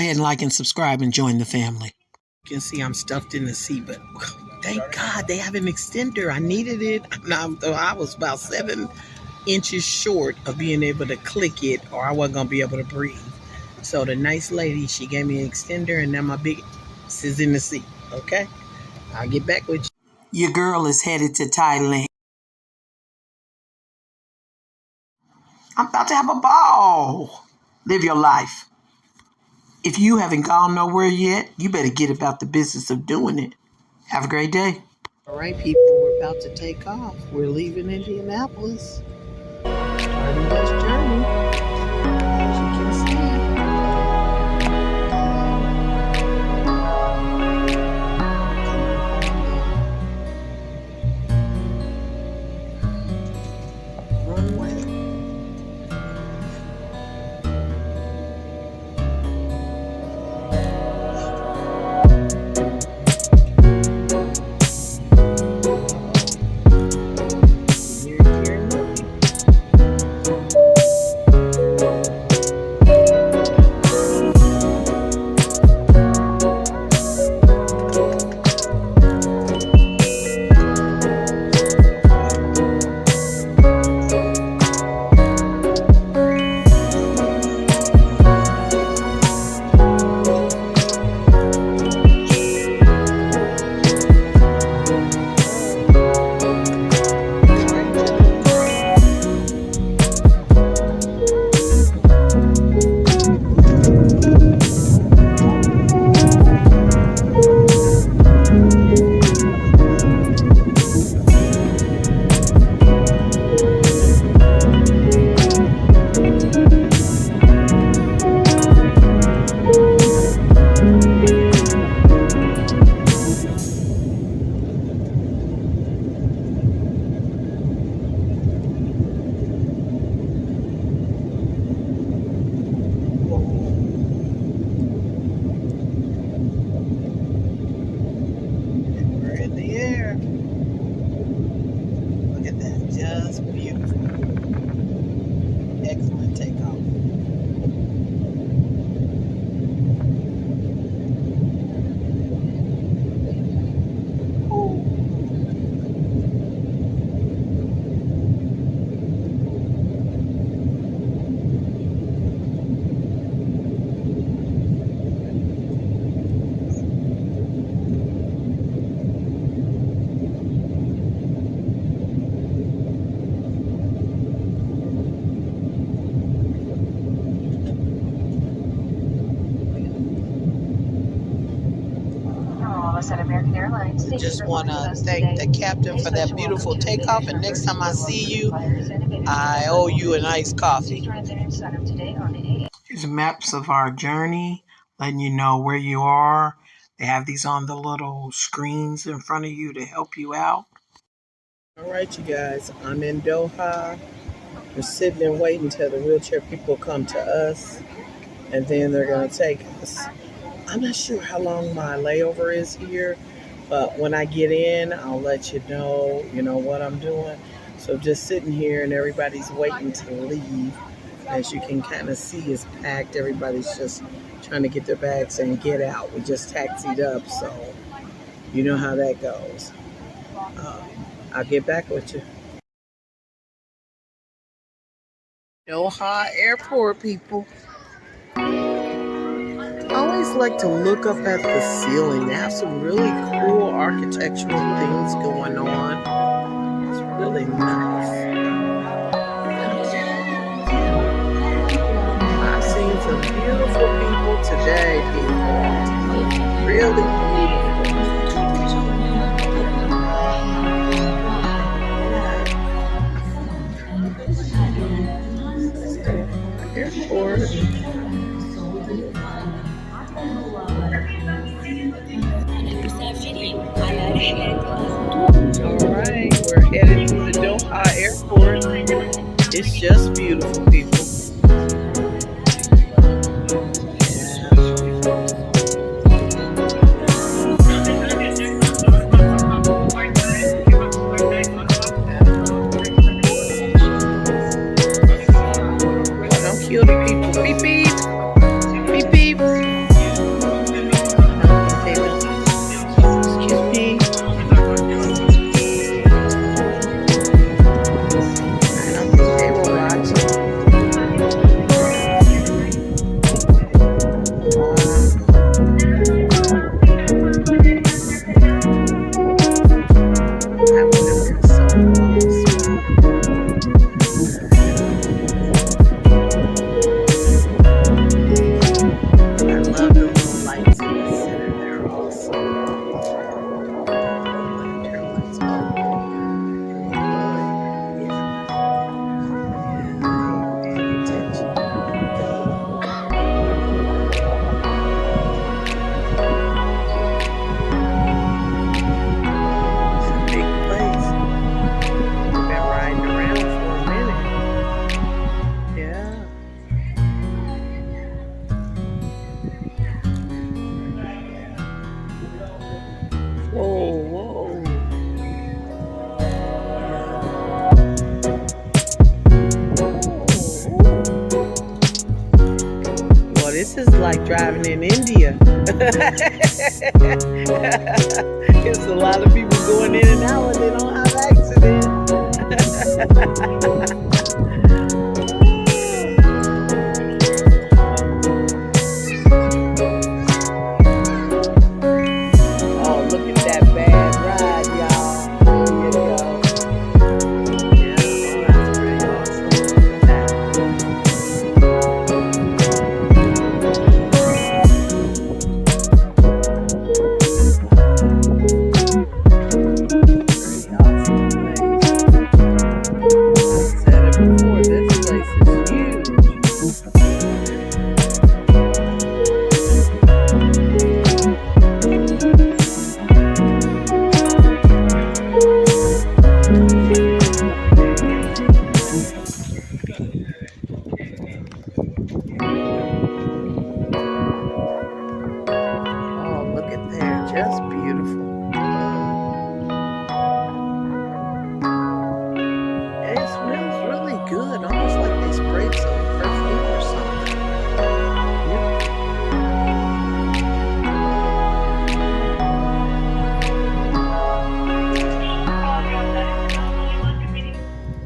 ahead and like and subscribe and join the family. You can see I'm stuffed in the seat, but thank God they have an extender. I needed it. I was about 7 inches short of being able to click it, or I wasn't going to be able to breathe. So the nice lady, she gave me an extender, and now my big is in the seat. Okay? I'll get back with you. Your girl is headed to Thailand. I'm about to have a ball. Live your life. If you haven't gone nowhere yet, you better get about the business of doing it. Have a great day. All right, people, we're about to take off. We're leaving Indianapolis. Starting this journey, as you can see. Just want to thank the captain for that beautiful takeoff, and next time I see you, I owe you an iced coffee. Here's maps of our journey, letting you know where you are. They have these on the little screens in front of you to help you out. All right, you guys, I'm in Doha. We're sitting and waiting till the wheelchair people come to us, and then they're going to take us. I'm not sure how long my layover is here, but when I get in, I'll let you know what I'm doing. So just sitting here and everybody's waiting to leave. As you can kind of see, it's packed. Everybody's just trying to get their bags and get out. We just taxied up, so you know how that goes. I'll get back with you. Doha Airport, people. I always like to look up at the ceiling. They have some really cool architectural things going on. It's really nice. I've seen some beautiful people today, people. Really beautiful. Airport. Alright, we're headed to the Doha Airport. It's just beautiful, people. Don't kill the people. Beep beep. Beep beep. This is like driving in India. There's a lot of people going in and out and they don't have accidents. Oh, look at that bad ride, y'all. There you go. Yeah, oh, that's pretty awesome. Look at that. Pretty awesome place. I said it before, this place is huge. Oh, look at there, just beautiful. It smells really good, almost like they sprayed some perfume or something. Yep.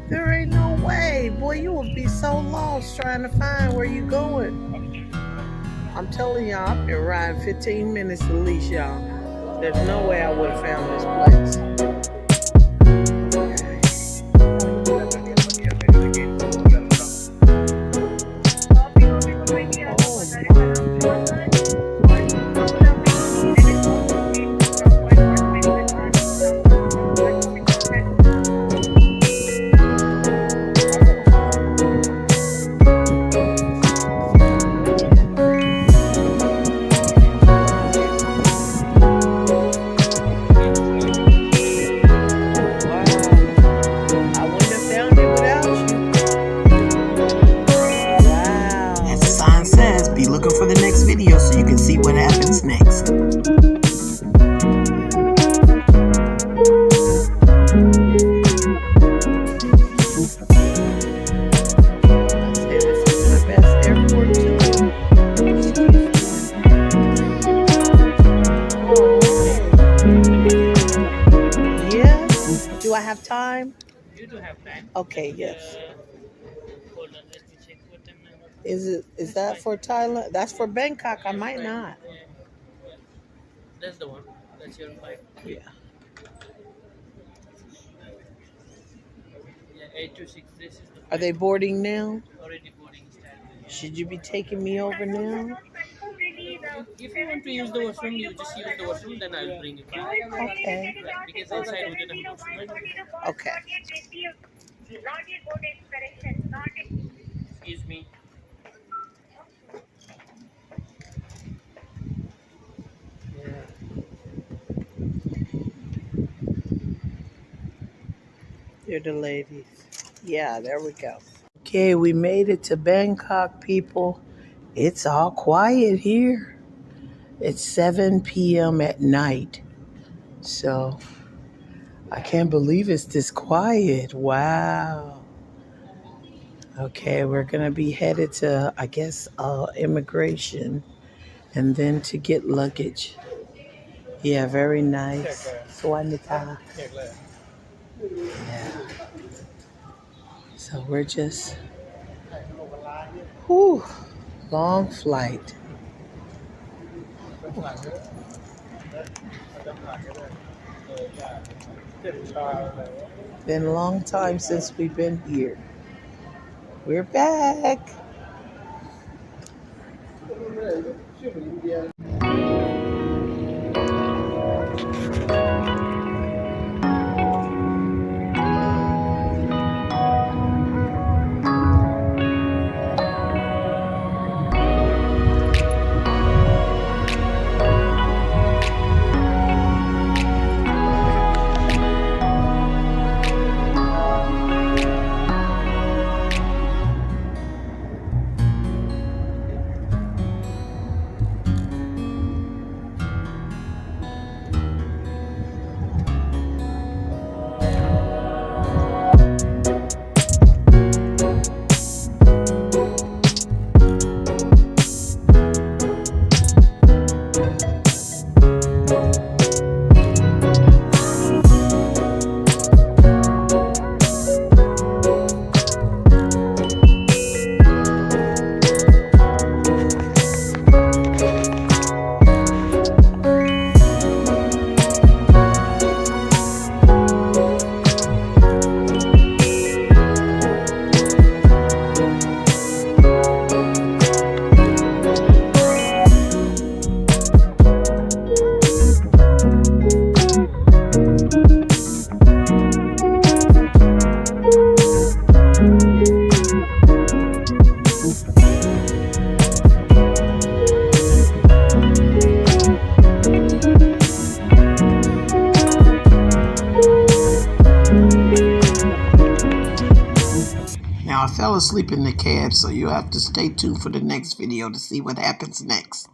There ain't no way, boy, you would be so lost trying to find where you going. I'm telling y'all, I've been riding 15 minutes at least, y'all. There's no way I would have found this place. Be looking for the next video so you can see what happens next. Say this is my best airport too. Yeah? Do I have time? You do have time. Okay, yes. Hold on, let me check what time. Is that for Thailand? That's for Bangkok. I might not. Yeah. That's the one. That's your flight. Yeah. Yeah, 826. This is the Are they boarding now? already boarding style. Should you be taking me over now? If you want to use the washroom, you just use the washroom, then I'll bring you back. Okay. Because inside we don't have washroom. Okay. Excuse me. Yeah. They're the ladies. Yeah, there we go. Okay, we made it to Bangkok, people. It's all quiet here. It's 7 p.m. at night. So I can't believe it's this quiet. Wow. Okay, we're going to be headed to, I guess, immigration and then to get luggage. Yeah, very nice. Swanika. Yeah. So we're just, whew, long flight. Been a long time since we've been here. We're back. asleep in the cab, so you'll have to stay tuned for the next video to see what happens next.